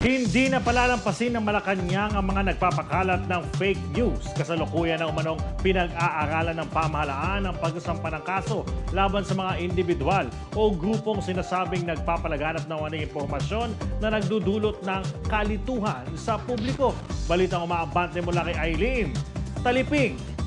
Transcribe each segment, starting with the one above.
Hindi na palalampasin ng Malacanang ang mga nagpapakalat ng fake news. Kasalukuyan na umanong pinag-aaralan ng pamahalaan ang pagsasampa ng kaso laban sa mga individual o grupong sinasabing nagpapalaganap ng maling impormasyon na nagdudulot ng kalituhan sa publiko. Balitang umaabante mula kay Eileen Taliping.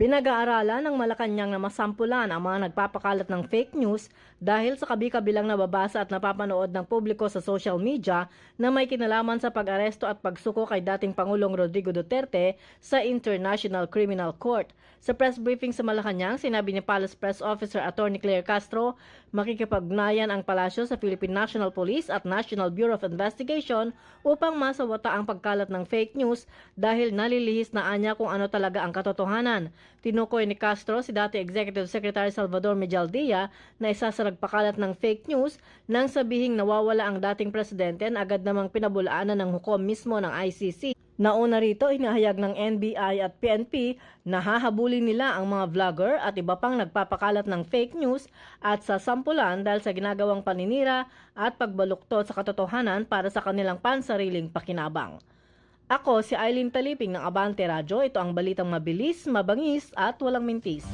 Pinag-aaralan ng Malacanang na masampulan ang mga nagpapakalat ng fake news dahil sa kabi-kabilang nababasa at napapanood ng publiko sa social media na may kinalaman sa pag-aresto at pagsuko kay dating Pangulong Rodrigo Duterte sa International Criminal Court. Sa press briefing sa Malacanang, sinabi ni Palace Press Officer Atty. Claire Castro, makikipagnayan ang palasyo sa Philippine National Police at National Bureau of Investigation upang masawata ang pagkalat ng fake news dahil nalilihis na anya kung ano talaga ang katotohanan. Tinukoy ni Castro si dati Executive Secretary Salvador Medialdia na isa sa nagpakalat ng fake news nang sabihing nawawala ang dating presidente na agad namang pinabulaanan ng hukom mismo ng ICC. Nauna rito, inahayag ng NBI at PNP na hahabulin nila ang mga vlogger at iba pang nagpapakalat ng fake news at sasampulan dahil sa ginagawang paninira at pagbaluktot sa katotohanan para sa kanilang pansariling pakinabang. Ako si Eileen Taliping ng Abante Radyo. Ito ang balitang mabilis, mabangis at walang mintis.